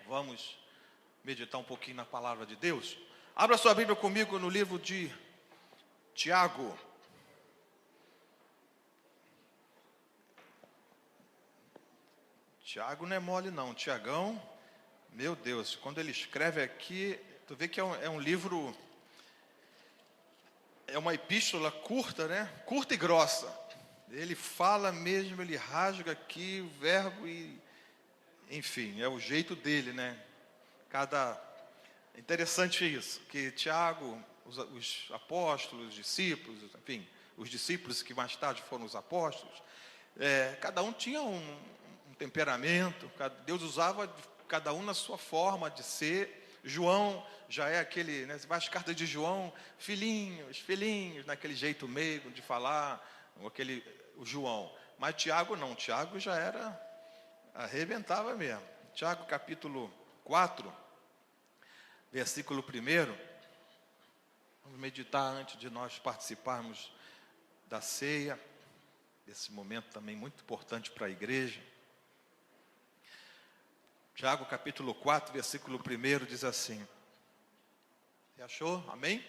Vamos meditar um pouquinho na palavra de Deus. Abra sua Bíblia comigo no livro de Tiago. Tiago não é mole não, Tiagão, meu Deus, quando ele escreve aqui, tu vê que é um livro, é uma epístola curta, né? Curta e grossa. Ele fala mesmo, ele rasga aqui o verbo e, enfim, é o jeito dele, né? Interessante isso, que Tiago, os apóstolos, os discípulos, enfim, os discípulos que mais tarde foram os apóstolos, cada um tinha um temperamento, Deus usava cada um na sua forma de ser. João já é aquele, né, as cartas de João, filhinhos, naquele jeito meigo de falar, o João. Mas Tiago não, Tiago já arrebentava mesmo. Tiago capítulo 4, versículo 1, vamos meditar antes de nós participarmos da ceia, desse momento também muito importante para a igreja. Tiago capítulo 4, versículo 1 diz assim, você achou? Amém?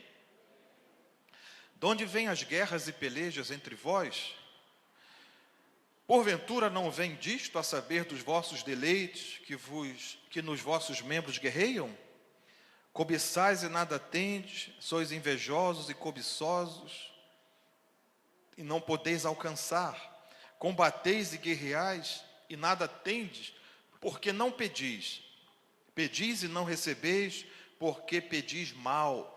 De onde vêm as guerras e pelejas entre vós? Porventura não vem disto a saber dos vossos deleites que nos vossos membros guerreiam? Cobiçais e nada tendes, sois invejosos e cobiçosos, e não podeis alcançar. Combateis e guerreais, e nada tendes, porque não pedis. Pedis e não recebeis, porque pedis mal,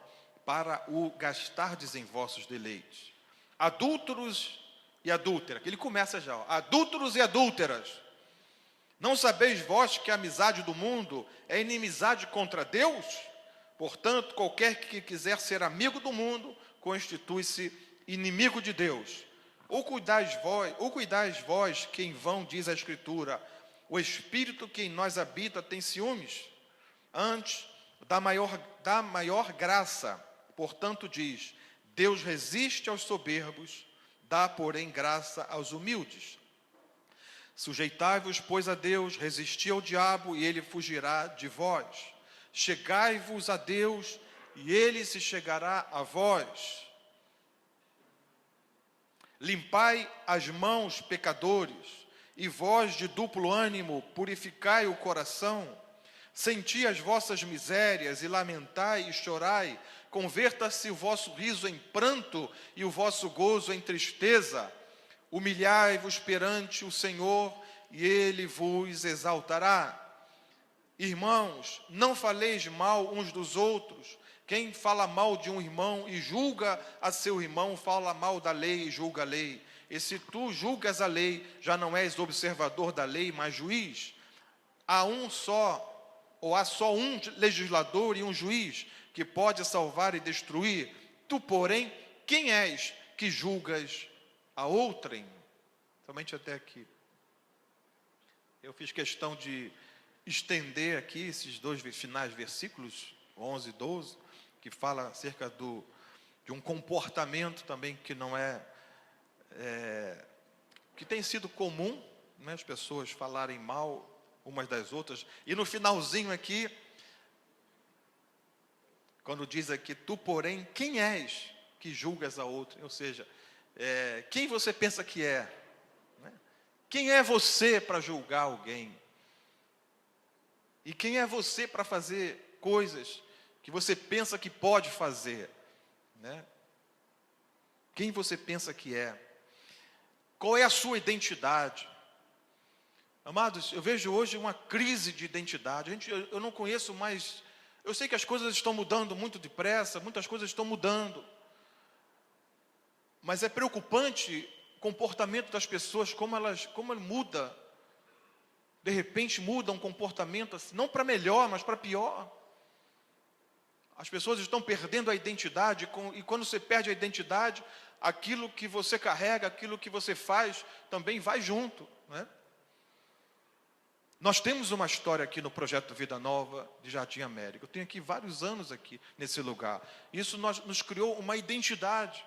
para o gastardes em vossos deleites. Adúlteros e adúlteras, que ele começa já, adúlteros e adúlteras. Não sabeis vós que a amizade do mundo é inimizade contra Deus? Portanto, qualquer que quiser ser amigo do mundo, constitui-se inimigo de Deus. Ou cuidais vós, que em vão diz a Escritura, o Espírito que em nós habita tem ciúmes? Antes, da maior graça, portanto diz, Deus resiste aos soberbos, dá, porém, graça aos humildes. Sujeitai-vos, pois, a Deus, resisti ao diabo, e ele fugirá de vós. Chegai-vos a Deus, e ele se chegará a vós. Limpai as mãos, pecadores, e vós de duplo ânimo, purificai o coração. Senti as vossas misérias, e lamentai e chorai. Converta-se o vosso riso em pranto, e o vosso gozo em tristeza. Humilhai-vos perante o Senhor, e ele vos exaltará. Irmãos, não faleis mal uns dos outros. Quem fala mal de um irmão e julga a seu irmão, fala mal da lei e julga a lei. E se tu julgas a lei, já não és observador da lei, mas juiz. Há só um legislador e um juiz, que pode salvar e destruir. Tu, porém, quem és que julgas a outrem? Somente até aqui. Eu fiz questão de estender aqui esses dois finais versículos, 11 e 12, que fala acerca de um comportamento também que não que tem sido comum, né, as pessoas falarem mal umas das outras. E no finalzinho aqui, quando diz aqui, tu, porém, quem és que julgas a outra? Ou seja, quem você pensa que é? Né? Quem é você para julgar alguém? E quem é você para fazer coisas que você pensa que pode fazer? Né? Quem você pensa que é? Qual é a sua identidade? Amados, eu vejo hoje uma crise de identidade. Eu não conheço mais. Eu sei que as coisas estão mudando muito depressa, muitas coisas estão mudando. Mas é preocupante o comportamento das pessoas, como ele muda. De repente muda um comportamento, assim, não para melhor, mas para pior. As pessoas estão perdendo a identidade, e quando você perde a identidade, aquilo que você carrega, aquilo que você faz, também vai junto, né? Nós temos uma história aqui no Projeto Vida Nova de Jardim América. Eu tenho aqui vários anos aqui nesse lugar. Isso nos criou uma identidade.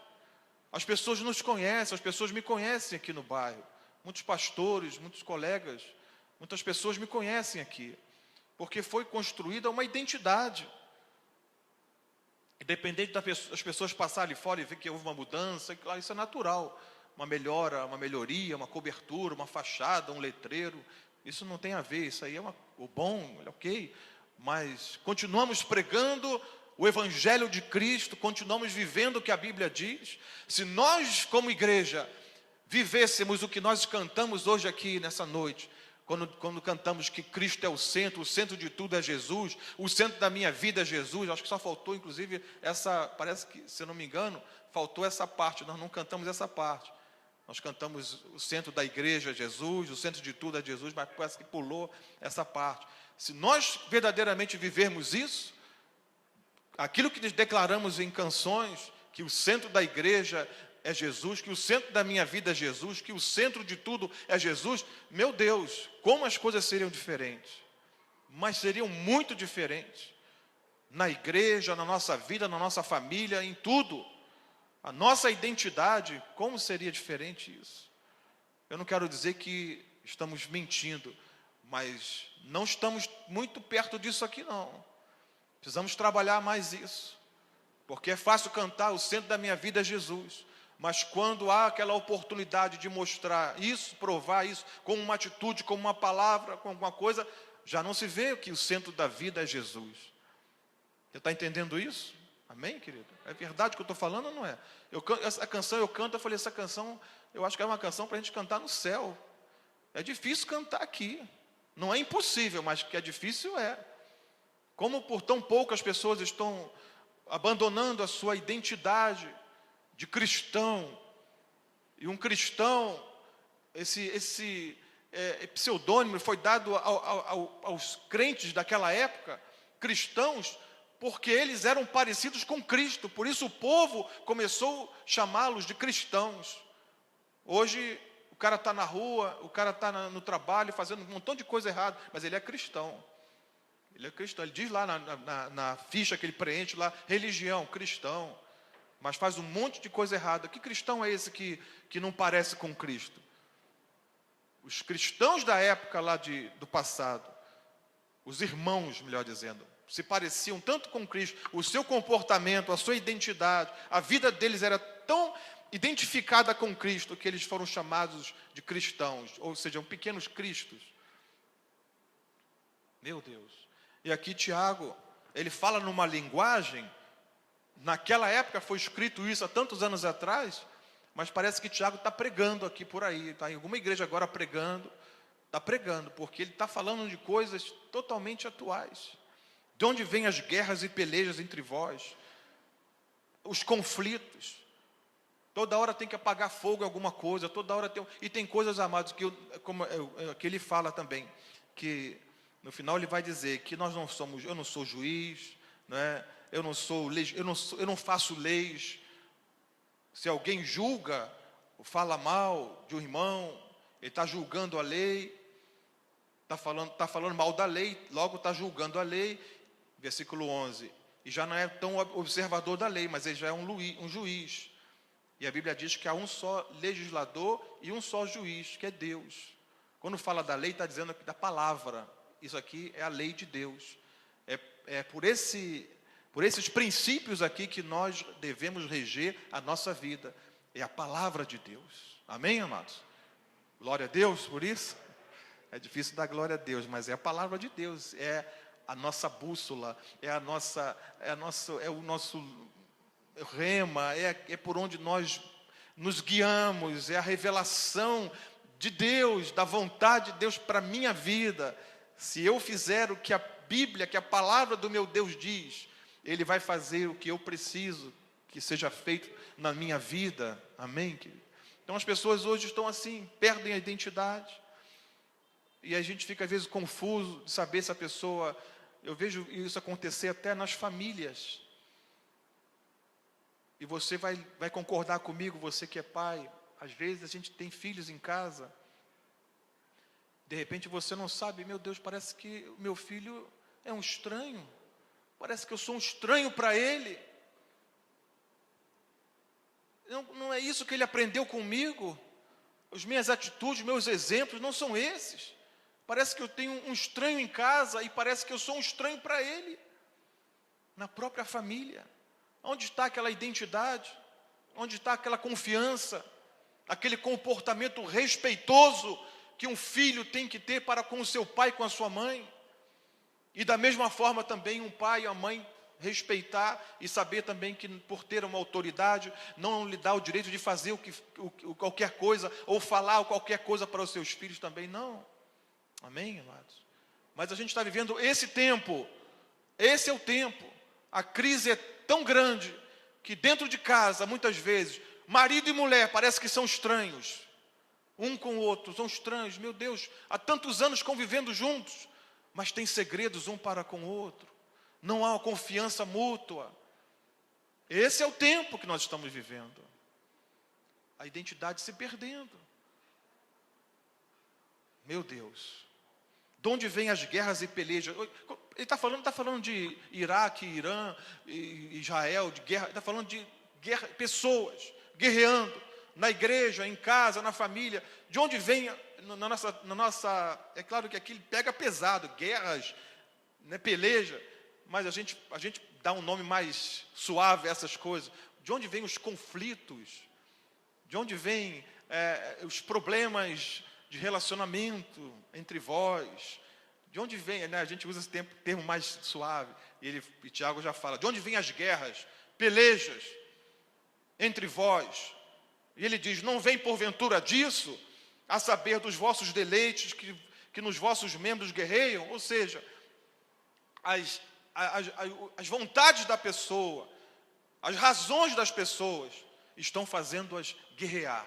As pessoas nos conhecem, as pessoas me conhecem aqui no bairro. Muitos pastores, muitos colegas, muitas pessoas me conhecem aqui. porque foi construída uma identidade. Independente das pessoas passarem fora e ver que houve uma mudança, isso é natural. Uma melhora, uma melhoria, uma cobertura, uma fachada, um letreiro, isso não tem a ver, isso aí é o bom, ok. Mas continuamos pregando o Evangelho de Cristo, continuamos vivendo o que a Bíblia diz. Se nós, como igreja, vivêssemos o que nós cantamos hoje aqui, nessa noite, quando cantamos que Cristo é o centro de tudo é Jesus, o centro da minha vida é Jesus, acho que só faltou, inclusive, parece que, se eu não me engano, faltou essa parte, nós não cantamos essa parte. Nós cantamos o centro da igreja é Jesus, o centro de tudo é Jesus, mas parece que pulou essa parte. Se nós verdadeiramente vivermos isso, aquilo que declaramos em canções, que o centro da igreja é Jesus, que o centro da minha vida é Jesus, que o centro de tudo é Jesus, meu Deus, como as coisas seriam diferentes. Mas seriam muito diferentes. Na igreja, na nossa vida, na nossa família, em tudo. A nossa identidade, como seria diferente isso? Eu não quero dizer que estamos mentindo, mas não estamos muito perto disso aqui não. Precisamos trabalhar mais isso. Porque é fácil cantar, o centro da minha vida é Jesus. Mas quando há aquela oportunidade de mostrar isso, provar isso, com uma atitude, com uma palavra, com alguma coisa, já não se vê que o centro da vida é Jesus. Você está entendendo isso? Amém, querido? É verdade o que eu estou falando ou não é? Essa canção eu canto, eu falei, essa canção, eu acho que é uma canção para a gente cantar no céu. É difícil cantar aqui. Não é impossível, mas que é difícil é. Como por tão poucas pessoas estão abandonando a sua identidade de cristão. E um cristão, esse pseudônimo foi dado aos crentes daquela época, cristãos, porque eles eram parecidos com Cristo, por isso o povo começou a chamá-los de cristãos. Hoje, o cara está na rua, o cara está no trabalho, fazendo um montão de coisa errada, mas ele é cristão. Ele é cristão, ele diz lá na ficha que ele preenche lá, religião, cristão, mas faz um monte de coisa errada. Que cristão é esse que não parece com Cristo? Os cristãos da época lá do passado, os irmãos, melhor dizendo, se pareciam tanto com Cristo, o seu comportamento, a sua identidade, a vida deles era tão identificada com Cristo que eles foram chamados de cristãos, ou seja, pequenos cristos. Meu Deus. E aqui Tiago, ele fala numa linguagem, naquela época foi escrito isso há tantos anos atrás, mas parece que Tiago está pregando aqui por aí, está em alguma igreja agora pregando, está pregando, porque ele está falando de coisas totalmente atuais. De onde vêm as guerras e pelejas entre vós? Os conflitos. Toda hora tem que apagar fogo em alguma coisa, toda hora tem... E tem coisas, amados, que ele fala também, que no final ele vai dizer que nós não somos, eu não sou juiz, né? Eu não faço leis. Se alguém julga, ou fala mal de um irmão, ele está julgando a lei, está falando mal da lei, logo está julgando a lei. Versículo 11, e já não é tão observador da lei, mas ele já é um juiz. E a Bíblia diz que há um só legislador e um só juiz, que é Deus. Quando fala da lei, está dizendo aqui da palavra. Isso aqui é a lei de Deus. É por esses princípios aqui que nós devemos reger a nossa vida. É a palavra de Deus. Amém, amados? Glória a Deus por isso. É difícil dar glória a Deus, mas é a palavra de Deus. É a nossa bússola, é o nosso rema, é por onde nós nos guiamos, é a revelação de Deus, da vontade de Deus para a minha vida. Se eu fizer o que a Bíblia, que a palavra do meu Deus diz, Ele vai fazer o que eu preciso que seja feito na minha vida. Amém, querido? Então as pessoas hoje estão assim, perdem a identidade, e a gente fica às vezes confuso de saber se a pessoa... Eu vejo isso acontecer até nas famílias. E você vai concordar comigo, você que é pai. Às vezes a gente tem filhos em casa. De repente você não sabe, meu Deus, parece que o meu filho é um estranho. Parece que eu sou um estranho para ele. Não é isso que ele aprendeu comigo. As minhas atitudes, meus exemplos não são esses. Parece que eu tenho um estranho em casa e parece que eu sou um estranho para ele, na própria família. Onde está aquela identidade? Onde está aquela confiança? Aquele comportamento respeitoso que um filho tem que ter para com o seu pai e com a sua mãe? E da mesma forma também um pai e a mãe respeitar e saber também que por ter uma autoridade não lhe dá o direito de fazer qualquer coisa ou falar qualquer coisa para os seus filhos também, não. Amém, amados? Mas a gente está vivendo esse tempo, esse é o tempo. A crise é tão grande que dentro de casa, muitas vezes, marido e mulher parece que são estranhos, um com o outro, são estranhos, meu Deus, há tantos anos convivendo juntos, mas tem segredos um para com o outro, não há uma confiança mútua. Esse é o tempo que nós estamos vivendo, a identidade se perdendo. Meu Deus, de onde vêm as guerras e pelejas? Ele está falando de Iraque, Irã, Israel, de guerra. Ele está falando de guerra, pessoas guerreando na igreja, em casa, na família. De onde vem na nossa? É claro que aqui pega pesado, guerras, né, peleja. Mas a gente dá um nome mais suave a essas coisas. De onde vêm os conflitos? De onde vêm os problemas de relacionamento entre vós? De onde vem, né? A gente usa esse termo mais suave, e Tiago já fala, de onde vêm as guerras, pelejas entre vós? E ele diz, não vem porventura disso, a saber dos vossos deleites que nos vossos membros guerreiam? Ou seja, as vontades da pessoa, as razões das pessoas estão fazendo-as guerrear,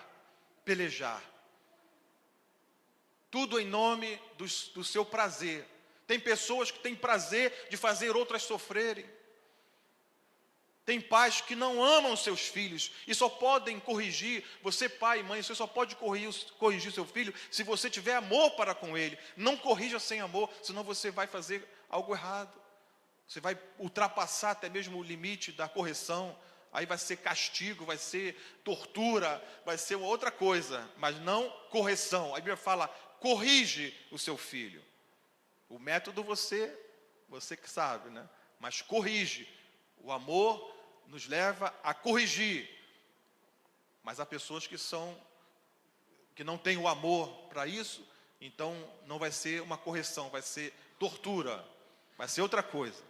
pelejar. Tudo em nome do seu prazer. Tem pessoas que têm prazer de fazer outras sofrerem. Tem pais que não amam seus filhos e só podem corrigir. Você, pai e mãe, você só pode corrigir seu filho se você tiver amor para com ele. Não corrija sem amor, senão você vai fazer algo errado. Você vai ultrapassar até mesmo o limite da correção. Aí vai ser castigo, vai ser tortura, vai ser uma outra coisa, mas não correção. A Bíblia fala, corrige o seu filho. O método você que sabe, né? Mas corrige. O amor nos leva a corrigir. Mas há pessoas que não têm o amor para isso, então não vai ser uma correção, vai ser tortura, vai ser outra coisa.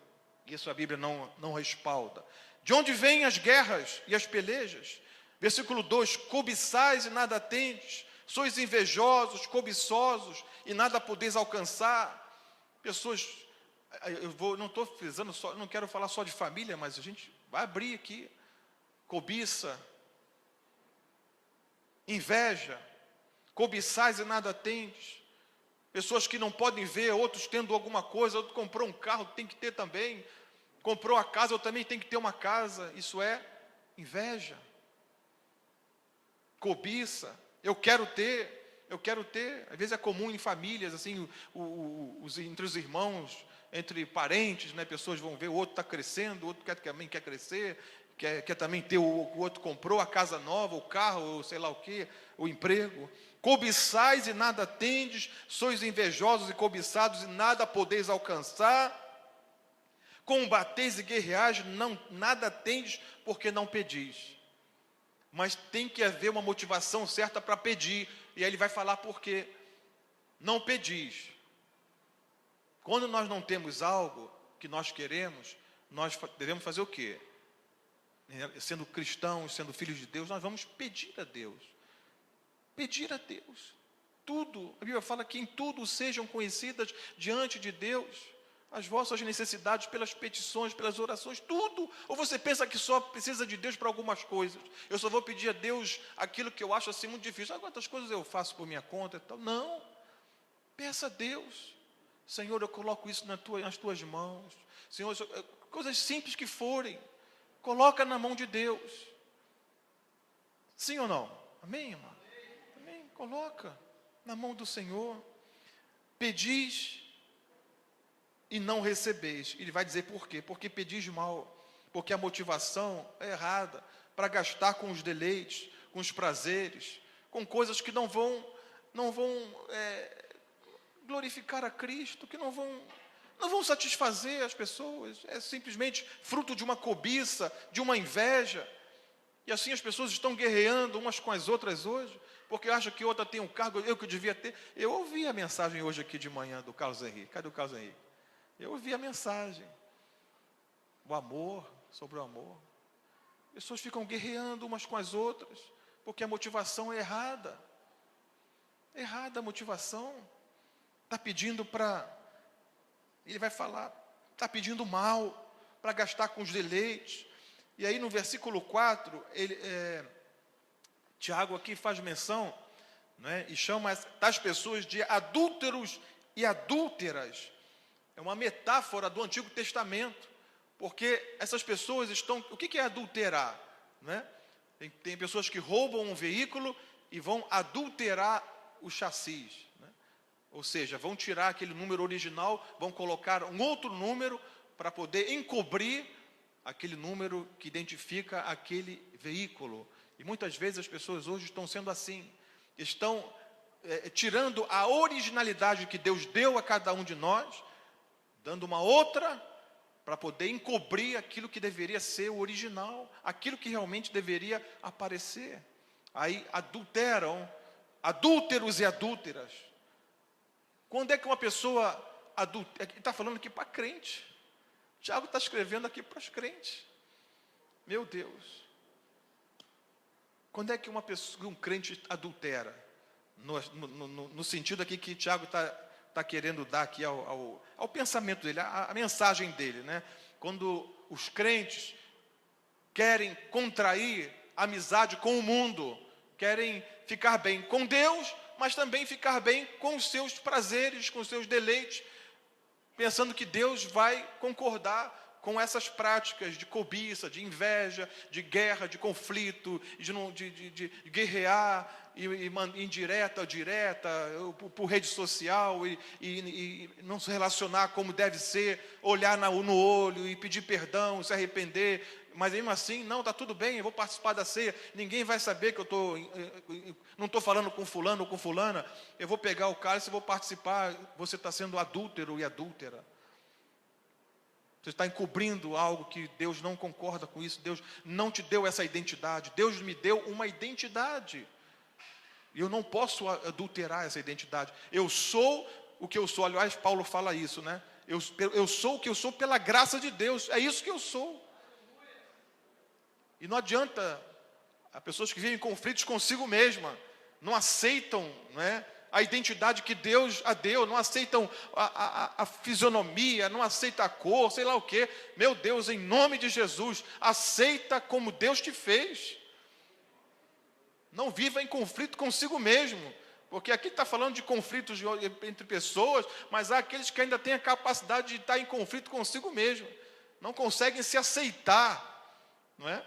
Isso a Bíblia não respalda. De onde vêm as guerras e as pelejas? Versículo 2, cobiçais e nada tendes, sois invejosos, cobiçosos e nada podeis alcançar. Pessoas, não estou frisando só, não quero falar só de família, mas a gente vai abrir aqui. Cobiça, inveja, cobiçais e nada tendes. Pessoas que não podem ver, outros tendo alguma coisa, outro comprou um carro, tem que ter também. Comprou a casa, eu também tenho que ter uma casa. Isso é inveja. Cobiça, eu quero ter. Às vezes é comum em famílias, assim, entre os irmãos, entre parentes, né? Pessoas vão ver, o outro está crescendo, o outro também quer crescer, quer também ter, o outro comprou a casa nova, o carro, ou sei lá o que, o emprego. Cobiçais e nada tendes, sois invejosos e cobiçados e nada podeis alcançar. Combateis e guerreais, nada tendes porque não pedis. Mas tem que haver uma motivação certa para pedir. E aí ele vai falar por quê. Não pedis. Quando nós não temos algo que nós queremos, nós devemos fazer o quê? Sendo cristãos, sendo filhos de Deus, nós vamos pedir a Deus. Pedir a Deus. Tudo, a Bíblia fala que em tudo sejam conhecidas diante de Deus as vossas necessidades pelas petições, pelas orações, tudo. Ou você pensa que só precisa de Deus para algumas coisas? Eu só vou pedir a Deus aquilo que eu acho assim muito difícil. Quantas coisas eu faço por minha conta e tal? Não. Peça a Deus. Senhor, eu coloco isso nas tuas mãos. Senhor, coisas simples que forem, coloca na mão de Deus. Sim ou não? Amém, irmão? Amém. Coloca na mão do Senhor. Pedis e não recebeis. Ele vai dizer por quê? Porque pedis mal, porque a motivação é errada, para gastar com os deleites, com os prazeres, com coisas que não vão glorificar a Cristo, que não vão satisfazer as pessoas. É simplesmente fruto de uma cobiça, de uma inveja. E assim as pessoas estão guerreando umas com as outras hoje, porque acham que outra tem um cargo, eu que eu devia ter. Eu ouvi a mensagem hoje aqui de manhã do Carlos Henrique. Cadê o Carlos Henrique? Eu ouvi a mensagem. O amor, sobre o amor. Pessoas ficam guerreando umas com as outras, porque a motivação é errada. Errada a motivação. Está pedindo para... Ele vai falar, está pedindo mal, para gastar com os deleites. E aí no versículo 4, Tiago aqui faz menção, né, e chama tais pessoas de adúlteros e adúlteras. É uma metáfora do Antigo Testamento, porque essas pessoas estão... O que é adulterar? Né? Tem pessoas que roubam um veículo e vão adulterar o chassis. Né? Ou seja, vão tirar aquele número original, vão colocar um outro número para poder encobrir aquele número que identifica aquele veículo. E muitas vezes as pessoas hoje estão sendo assim, estão tirando a originalidade que Deus deu a cada um de nós, dando uma outra para poder encobrir aquilo que deveria ser o original, aquilo que realmente deveria aparecer. Aí adulteram, adúlteros e adúlteras. Quando é que uma pessoa adultera? Ele está falando aqui para crente. Tiago está escrevendo aqui para os crentes. Meu Deus. Quando é que um crente adultera? No sentido aqui que Tiago está querendo dar aqui ao pensamento dele, a mensagem dele, né? Quando os crentes querem contrair amizade com o mundo, querem ficar bem com Deus, mas também ficar bem com os seus prazeres, com os seus deleites, pensando que Deus vai concordar com essas práticas de cobiça, de inveja, de guerra, de conflito, de guerrear, indireta, direta, por rede social, e não se relacionar como deve ser, olhar no olho e pedir perdão, se arrepender, mas mesmo assim, não, está tudo bem, eu vou participar da ceia, ninguém vai saber que não estou falando com fulano ou com fulana, eu vou pegar o cálice e vou participar. Você está sendo adúltero e adúltera. Você está encobrindo algo que Deus não concorda com isso. Deus não te deu essa identidade. Deus me deu uma identidade. E eu não posso adulterar essa identidade. Eu sou o que eu sou. Aliás, Paulo fala isso, né? Eu sou o que eu sou pela graça de Deus. É isso que eu sou. E não adianta. Há pessoas que vivem em conflitos consigo mesma. Não aceitam, né, a identidade que Deus a deu, não aceitam a fisionomia, não aceitam a cor, sei lá o quê. Meu Deus, em nome de Jesus, aceita como Deus te fez. Não viva em conflito consigo mesmo, porque aqui está falando de conflitos entre pessoas, mas há aqueles que ainda têm a capacidade de estar em conflito consigo mesmo, não conseguem se aceitar, não é?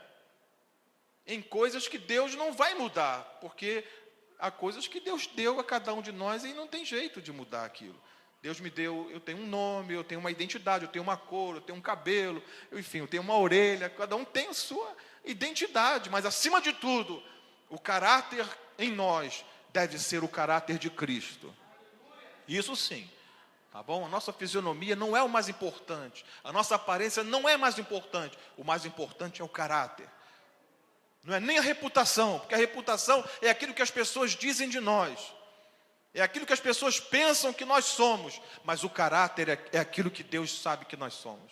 Em coisas que Deus não vai mudar, porque há coisas que Deus deu a cada um de nós e não tem jeito de mudar aquilo. Deus me deu, eu tenho um nome, eu tenho uma identidade, eu tenho uma cor, eu tenho um cabelo, enfim, eu tenho uma orelha, cada um tem a sua identidade, mas acima de tudo, o caráter em nós deve ser o caráter de Cristo. Isso sim, tá bom? A nossa fisionomia não é o mais importante, a nossa aparência não é mais importante, o mais importante é o caráter. Não é nem a reputação, porque a reputação é aquilo que as pessoas dizem de nós. É aquilo que as pessoas pensam que nós somos. Mas o caráter é aquilo que Deus sabe que nós somos.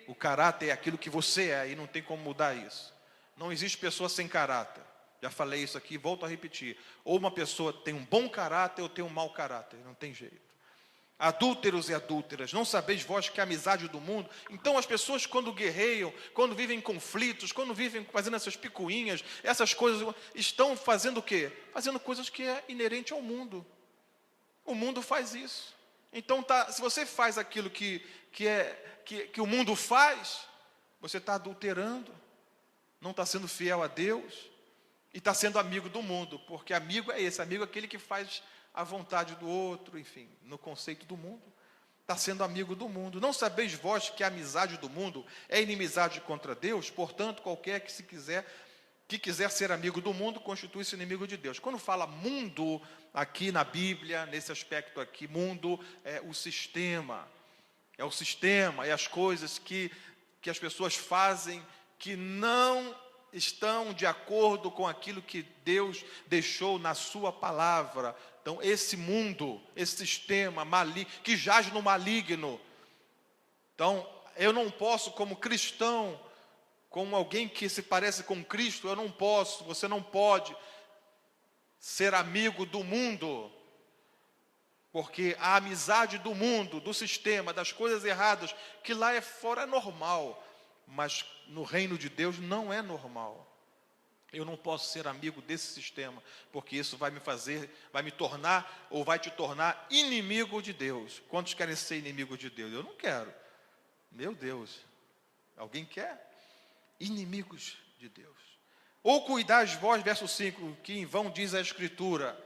O caráter é aquilo que você é e não tem como mudar isso. Não existe pessoa sem caráter. Já falei isso aqui, volto a repetir. Ou uma pessoa tem um bom caráter ou tem um mau caráter. Não tem jeito. Adúlteros e adúlteras, não sabeis vós que a amizade do mundo... Então as pessoas quando guerreiam, quando vivem conflitos, quando vivem fazendo essas picuinhas, essas coisas, estão fazendo o quê? Fazendo coisas que é inerente ao mundo. O mundo faz isso. Então, se você faz aquilo que o mundo faz, você está adulterando, não está sendo fiel a Deus, e está sendo amigo do mundo, porque amigo é esse, amigo é aquele que faz a vontade do outro, enfim, no conceito do mundo, está sendo amigo do mundo. Não sabeis vós que a amizade do mundo é inimizade contra Deus? Portanto, qualquer que que quiser ser amigo do mundo, constitui-se inimigo de Deus. Quando fala mundo, aqui na Bíblia, nesse aspecto aqui, mundo é o sistema. É o sistema, é as coisas que as pessoas fazem que não estão de acordo com aquilo que Deus deixou na sua palavra. Então, esse mundo, esse sistema que jaz no maligno. Então, eu não posso, como cristão, como alguém que se parece com Cristo, eu não posso, você não pode ser amigo do mundo, porque a amizade do mundo, do sistema, das coisas erradas, que lá fora é normal, mas no reino de Deus não é normal. Eu não posso ser amigo desse sistema, porque isso vai me tornar, ou vai te tornar inimigo de Deus. Quantos querem ser inimigo de Deus? Eu não quero. Meu Deus, alguém quer? Inimigos de Deus. Ou cuidais vós, verso 5, que em vão diz a Escritura,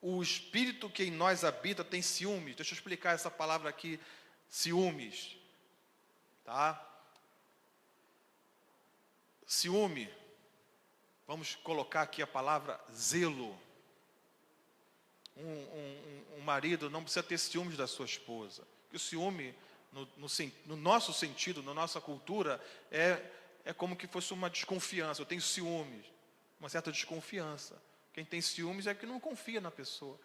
o Espírito que em nós habita tem ciúmes. Deixa eu explicar essa palavra aqui, ciúmes. Tá? Ciúme. Vamos colocar aqui a palavra zelo. Um marido não precisa ter ciúmes da sua esposa. Porque o ciúme, no nosso sentido, na nossa cultura, é como que fosse uma desconfiança. Eu tenho ciúmes, uma certa desconfiança. Quem tem ciúmes é que não confia na pessoa.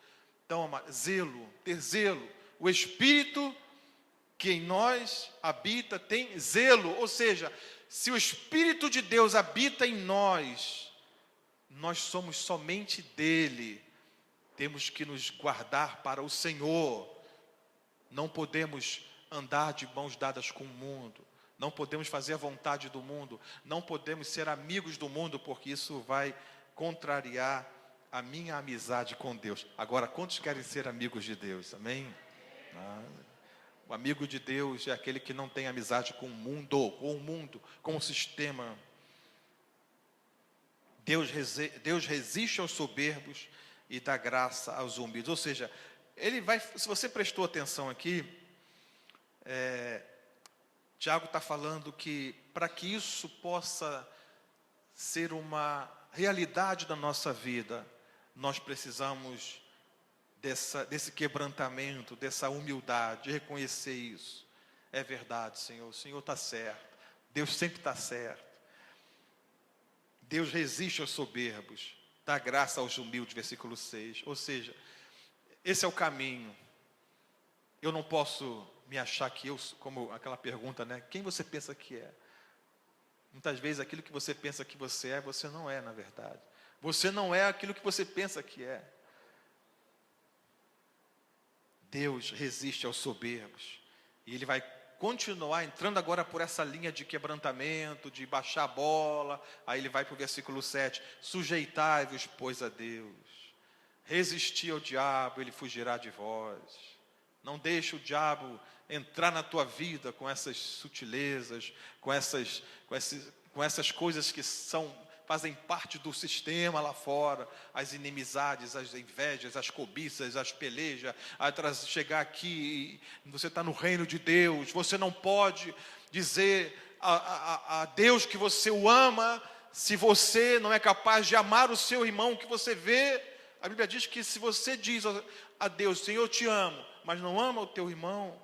Então, zelo, ter zelo. O Espírito que em nós habita tem zelo. Ou seja, se o Espírito de Deus habita em nós somos somente dele. Temos que nos guardar para o Senhor. Não podemos andar de mãos dadas com o mundo. Não podemos fazer a vontade do mundo. Não podemos ser amigos do mundo, porque isso vai contrariar a minha amizade com Deus. Agora, quantos querem ser amigos de Deus? Amém? O amigo de Deus é aquele que não tem amizade com o mundo, com o sistema. Deus resiste aos soberbos e dá graça aos humildes. Ou seja, se você prestou atenção aqui, Tiago está falando que para que isso possa ser uma realidade da nossa vida, nós precisamos desse quebrantamento, dessa humildade, de reconhecer isso. É verdade, Senhor, o Senhor está certo, Deus sempre está certo. Deus resiste aos soberbos, dá graça aos humildes, versículo 6. Ou seja, esse é o caminho. Eu não posso me achar que como aquela pergunta, né? Quem você pensa que é? Muitas vezes aquilo que você pensa que você não é, na verdade. Você não é aquilo que você pensa que é. Deus resiste aos soberbos. E Ele vai continuar entrando agora por essa linha de quebrantamento, de baixar a bola. Aí Ele vai para o versículo 7. Sujeitai-vos, pois, a Deus. Resistir ao diabo, ele fugirá de vós. Não deixe o diabo entrar na tua vida com essas sutilezas, com essas coisas que fazem parte do sistema lá fora, as inimizades, as invejas, as cobiças, as pelejas, chegar aqui, você está no reino de Deus, você não pode dizer a Deus que você o ama, se você não é capaz de amar o seu irmão que você vê. A Bíblia diz que se você diz a Deus, Senhor, eu te amo, mas não ama o teu irmão,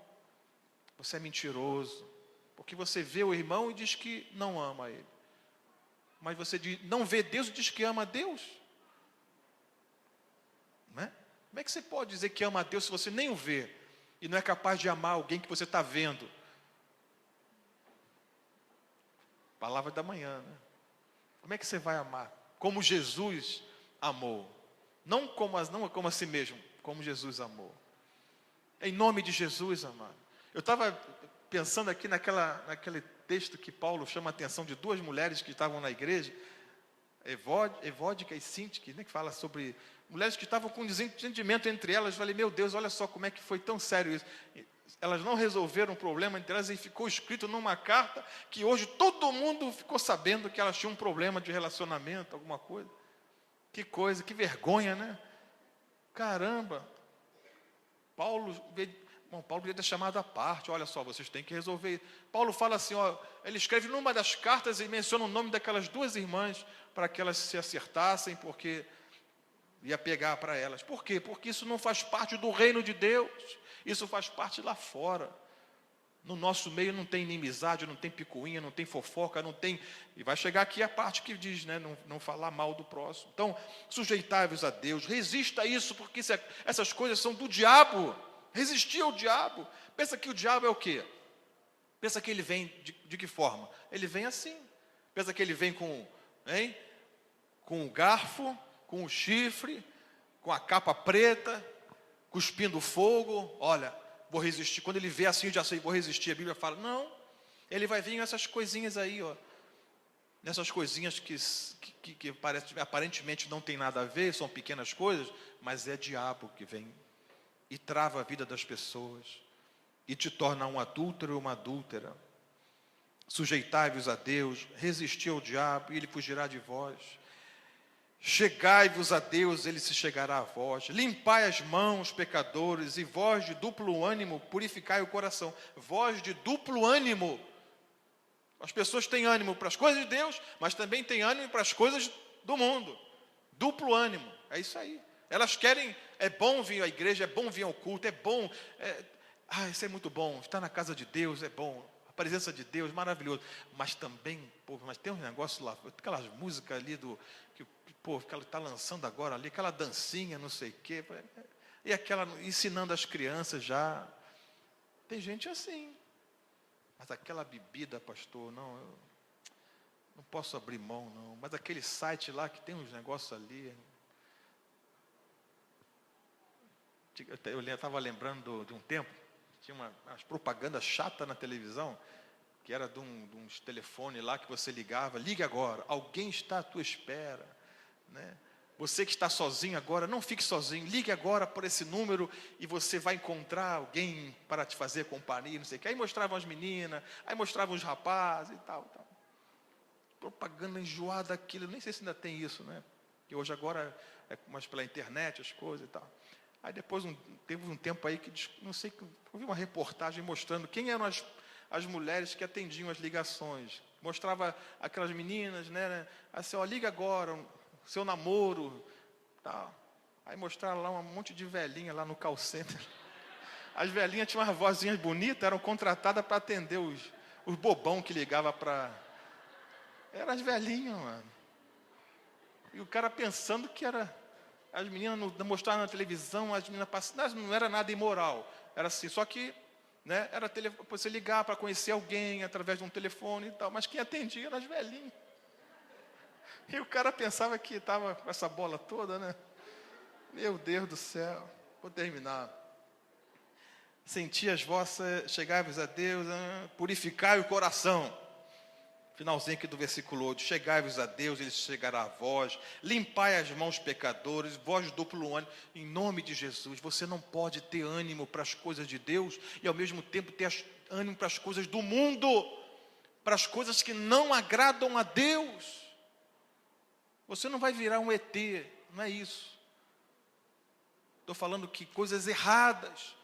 você é mentiroso, porque você vê o irmão e diz que não ama ele. Mas você não vê Deus e diz que ama a Deus. Não é? Como é que você pode dizer que ama a Deus se você nem o vê e não é capaz de amar alguém que você está vendo? Palavra da manhã, né? Como é que você vai amar? Como Jesus amou. Não como a si mesmo, como Jesus amou. Em nome de Jesus, amado. Eu estava pensando aqui naquele texto que Paulo chama a atenção de duas mulheres que estavam na igreja, Evódica e Sintique, né, que fala sobre mulheres que estavam com desentendimento entre elas. Eu falei, meu Deus, olha só como é que foi tão sério isso. Elas não resolveram o problema entre elas e ficou escrito numa carta que hoje todo mundo ficou sabendo que elas tinham um problema de relacionamento, alguma coisa. Que coisa, que vergonha, né? Caramba! Paulo Bom, Paulo podia ter chamado à parte, olha só, vocês têm que resolver. Paulo fala assim, ó, ele escreve numa das cartas e menciona o nome daquelas duas irmãs para que elas se acertassem, porque ia pegar para elas. Por quê? Porque isso não faz parte do reino de Deus, isso faz parte lá fora. No nosso meio não tem inimizade, não tem picuinha, não tem fofoca, não tem... E vai chegar aqui a parte que diz, né, não falar mal do próximo. Então, sujeitai-vos a Deus, resista a isso, porque essas coisas são do diabo. Resistir ao diabo. Pensa que o diabo é o quê? Pensa que ele vem de que forma? Ele vem assim. Pensa que ele vem com o garfo, com o chifre, com a capa preta, cuspindo fogo. Olha, vou resistir. Quando ele vê assim, eu já sei, vou resistir. A Bíblia fala, não. Ele vai vir nessas coisinhas aí, ó. Nessas coisinhas que aparentemente não tem nada a ver, são pequenas coisas, mas é diabo que vem e trava a vida das pessoas, e te torna um adúltero ou uma adúltera. Sujeitai-vos a Deus, resisti ao diabo, e ele fugirá de vós. Chegai-vos a Deus, ele se chegará a vós. Limpai as mãos, pecadores, e vós de duplo ânimo, purificai o coração. Vós de duplo ânimo. As pessoas têm ânimo para as coisas de Deus, mas também têm ânimo para as coisas do mundo. Duplo ânimo, é isso aí. Elas querem, é bom vir à igreja, é bom vir ao culto, é bom, isso é muito bom, estar na casa de Deus é bom, a presença de Deus, maravilhoso, mas também, mas tem um negócio lá, aquelas músicas ali que ela está lançando agora ali, aquela dancinha, não sei o quê, e aquela, ensinando as crianças já, tem gente assim, mas aquela bebida, pastor, não, eu não posso abrir mão não, mas aquele site lá que tem uns negócios ali, eu estava lembrando de um tempo, tinha umas propagandas chatas na televisão, que era de uns telefones lá que você ligava, ligue agora, alguém está à tua espera, né? Você que está sozinho agora, não fique sozinho, ligue agora por esse número e você vai encontrar alguém para te fazer companhia, não sei o que. Aí mostravam as meninas, aí mostravam os rapazes e tal. Propaganda enjoada aquilo, nem sei se ainda tem isso, né? Que hoje agora é mais pela internet, as coisas e tal. Aí depois teve um tempo aí que, não sei, eu vi uma reportagem mostrando quem eram as mulheres que atendiam as ligações. Mostrava aquelas meninas, né? Assim, ó, liga agora, seu namoro, tal. Aí mostraram lá um monte de velhinha lá no call center. As velhinhas tinham umas vozinhas bonitas, eram contratadas para atender os bobão que ligava para... Eram as velhinhas, mano. E o cara pensando que era... As meninas mostraram na televisão, as meninas passando, não era nada imoral, era assim, só que, né, era você ligar para conhecer alguém através de um telefone e tal, mas quem atendia eram as velhinhas. E o cara pensava que estava com essa bola toda, né? Meu Deus do céu, vou terminar. Senti as vossas, chegai-vos a Deus, purificai o coração. Finalzinho aqui do versículo 8, chegai-vos a Deus, ele chegará a vós, limpai as mãos pecadores, vós duplo ânimo, em nome de Jesus. Você não pode ter ânimo para as coisas de Deus e ao mesmo tempo ter ânimo para as coisas do mundo, para as coisas que não agradam a Deus. Você não vai virar um ET, não é isso. Estou falando que coisas erradas,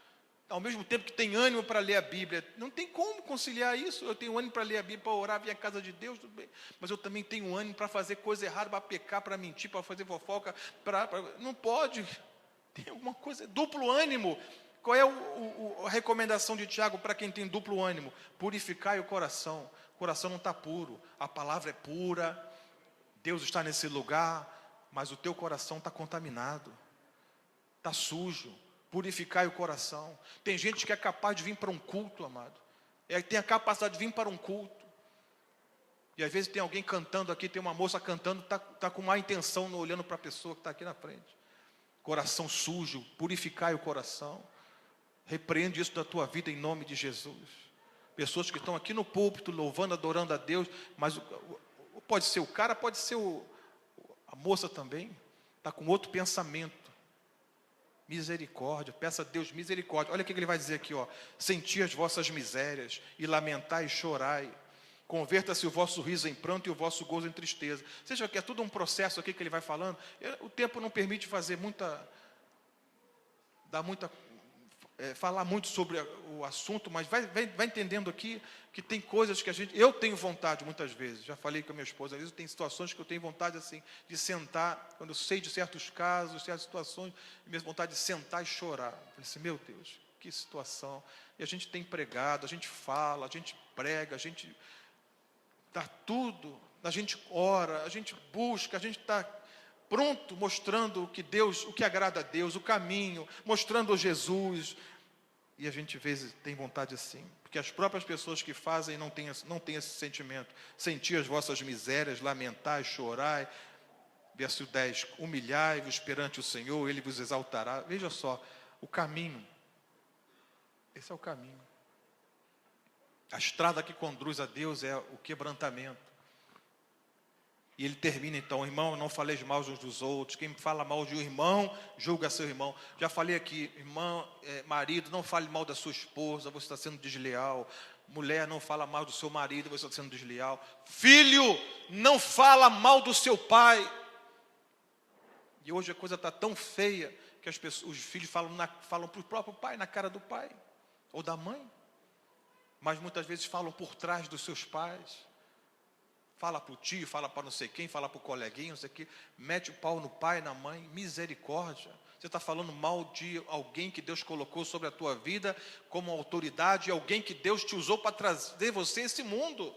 ao mesmo tempo que tem ânimo para ler a Bíblia, não tem como conciliar isso. Eu tenho ânimo para ler a Bíblia, para orar, vir à casa de Deus, tudo bem. Mas eu também tenho ânimo para fazer coisa errada, para pecar, para mentir, para fazer fofoca, não pode. Tem alguma coisa, duplo ânimo. Qual é a recomendação de Tiago para quem tem duplo ânimo? Purificai o coração. O coração não está puro, a palavra é pura, Deus está nesse lugar, mas o teu coração está contaminado, está sujo. Purificai o coração. Tem gente que é capaz de vir para um culto, amado. Tem a capacidade de vir para um culto. E às vezes tem alguém cantando aqui, tem uma moça cantando, está com má intenção, olhando para a pessoa que está aqui na frente. Coração sujo, purificai o coração. Repreende isso da tua vida em nome de Jesus. Pessoas que estão aqui no púlpito, louvando, adorando a Deus, mas pode ser o cara, pode ser a moça também, está com outro pensamento. Misericórdia, peça a Deus misericórdia. Olha o que ele vai dizer aqui, ó. Senti as vossas misérias e lamentai e chorai. Converta-se o vosso riso em pranto e o vosso gozo em tristeza. Seja que é tudo um processo aqui que ele vai falando. O tempo não permite fazer falar muito sobre o assunto, mas vai entendendo aqui que tem coisas que eu tenho vontade muitas vezes, já falei com a minha esposa, às vezes tem situações que eu tenho vontade assim, de sentar, quando eu sei de certos casos, certas situações, minha vontade de sentar e chorar. Eu falei assim, meu Deus, que situação. E a gente tem pregado, a gente fala, a gente prega, a gente dá tudo, a gente ora, a gente busca, a gente está pronto, mostrando o que agrada a Deus, o caminho, mostrando Jesus. E a gente, às vezes, tem vontade assim, porque as próprias pessoas que fazem não têm esse sentimento. Sentir as vossas misérias, lamentai, chorai. Verso 10, humilhai-vos perante o Senhor, Ele vos exaltará. Veja só, o caminho, esse é o caminho. A estrada que conduz a Deus é o quebrantamento. E ele termina então, irmão, não faleis mal uns dos outros. Quem fala mal de um irmão, julga seu irmão. Já falei aqui, irmão, marido, não fale mal da sua esposa, você está sendo desleal. Mulher, não fala mal do seu marido, você está sendo desleal. Filho, não fala mal do seu pai. E hoje a coisa está tão feia que os filhos falam para o próprio pai, na cara do pai, ou da mãe. Mas muitas vezes falam por trás dos seus pais. Fala para o tio, fala para não sei quem, fala para o coleguinha, não sei o quê. Mete o pau no pai, na mãe. Misericórdia. Você está falando mal de alguém que Deus colocou sobre a tua vida como autoridade, alguém que Deus te usou para trazer você a esse mundo.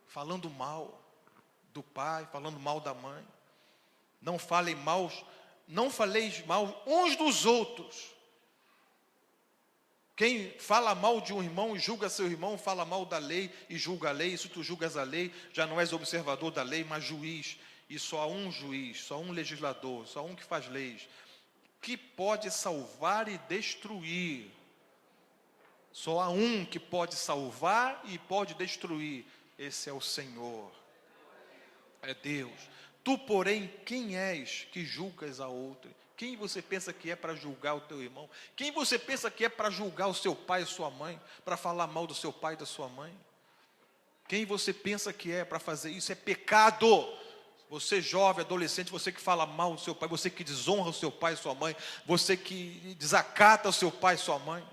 Falando mal do pai, falando mal da mãe. Não faleis mal uns dos outros. Quem fala mal de um irmão e julga seu irmão, fala mal da lei e julga a lei. E se tu julgas a lei, já não és observador da lei, mas juiz. E só há um juiz, só um legislador, só um que faz leis, que pode salvar e destruir. Só há um que pode salvar e pode destruir. Esse é o Senhor. É Deus. Tu, porém, quem és que julgas a outro? Quem você pensa que é para julgar o teu irmão? Quem você pensa que é para julgar o seu pai e sua mãe? Para falar mal do seu pai e da sua mãe? Quem você pensa que é para fazer isso? É pecado. Você jovem, adolescente, você que fala mal do seu pai, você que desonra o seu pai e sua mãe, você que desacata o seu pai e sua mãe,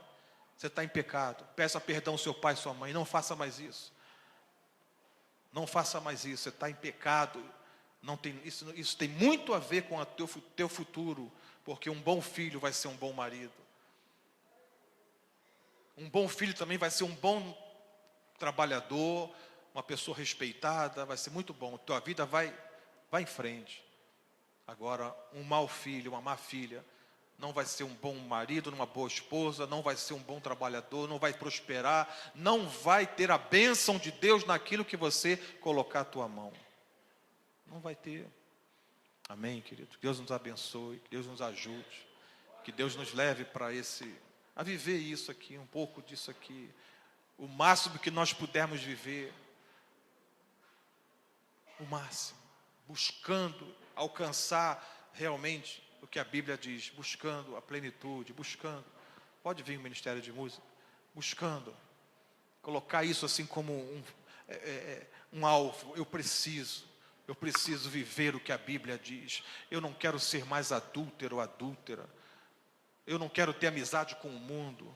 você está em pecado. Peça perdão ao seu pai e sua mãe. Não faça mais isso. Não faça mais isso. Você está em pecado. Não tem, isso tem muito a ver com o teu futuro, porque um bom filho vai ser um bom marido. Um bom filho também vai ser um bom trabalhador, uma pessoa respeitada, vai ser muito bom. Tua vida vai em frente. Agora, um mau filho, uma má filha, não vai ser um bom marido, uma boa esposa, não vai ser um bom trabalhador, não vai prosperar, não vai ter a bênção de Deus naquilo que você colocar a tua mão. Não vai ter. Amém, querido? Que Deus nos abençoe, que Deus nos ajude, que Deus nos leve a viver isso aqui, um pouco disso aqui, o máximo que nós pudermos viver, o máximo, buscando alcançar realmente o que a Bíblia diz, buscando a plenitude, buscando, pode vir o Ministério de Música, buscando, colocar isso assim como um alvo, eu preciso viver o que a Bíblia diz. Eu não quero ser mais adúltero ou adúltera. Eu não quero ter amizade com o mundo.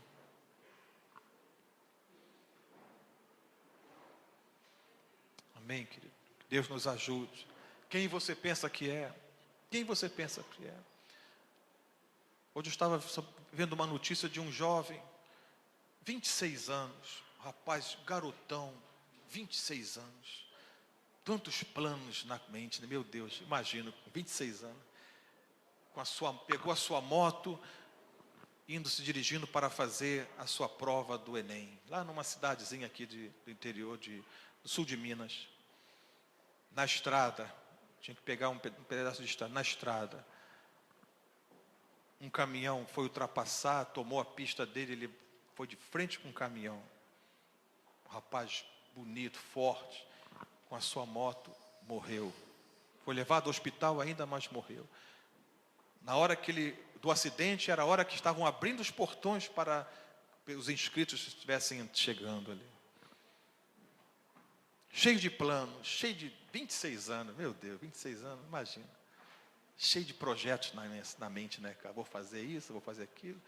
Amém, querido? Deus nos ajude. Quem você pensa que é? Quem você pensa que é? Hoje eu estava vendo uma notícia de um jovem, 26 anos, rapaz, garotão, 26 anos. Tantos planos na mente, meu Deus, imagino, com 26 anos, pegou a sua moto, dirigindo para fazer a sua prova do Enem, lá numa cidadezinha aqui do interior, do sul de Minas. Na estrada, tinha que pegar um pedaço de estrada, na estrada. Um caminhão foi ultrapassar, tomou a pista dele, ele foi de frente com um caminhão. Um rapaz bonito, forte, com a sua moto, morreu. Foi levado ao hospital ainda, mas morreu. Na hora do acidente, era a hora que estavam abrindo os portões para os inscritos que estivessem chegando ali. Cheio de planos, cheio de 26 anos, meu Deus, 26 anos, imagina. Cheio de projetos na mente, né, cara? Vou fazer isso, vou fazer aquilo.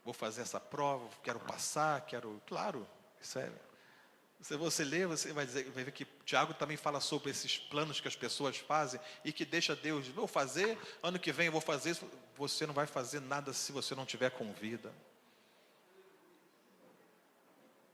vou fazer essa prova, quero passar, Claro, isso é... Se você ler, você vai ver que Tiago também fala sobre esses planos que as pessoas fazem e que deixa Deus, vou fazer, ano que vem eu vou fazer. Você não vai fazer nada se você não tiver com vida.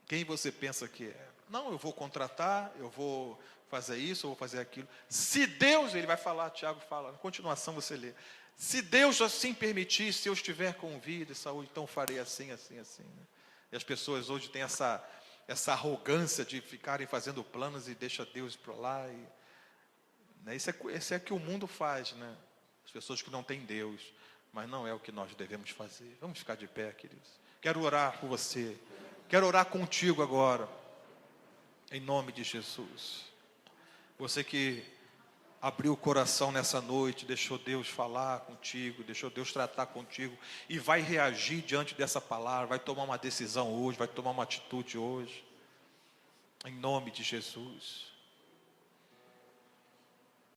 Quem você pensa que é? Não, eu vou contratar, eu vou fazer isso, eu vou fazer aquilo. Se Deus, ele vai falar, Tiago fala, na continuação você lê. Se Deus assim permitir, se eu estiver com vida e saúde, então farei assim, assim, assim. Né? E as pessoas hoje têm essa arrogância de ficarem fazendo planos e deixa Deus para lá. Né? Isso é que o mundo faz, né? As pessoas que não têm Deus. Mas não é o que nós devemos fazer. Vamos ficar de pé, queridos. Quero orar por você. Quero orar contigo agora. Em nome de Jesus. Você que abriu o coração nessa noite, deixou Deus falar contigo, deixou Deus tratar contigo e vai reagir diante dessa palavra, vai tomar uma decisão hoje, vai tomar uma atitude hoje, em nome de Jesus.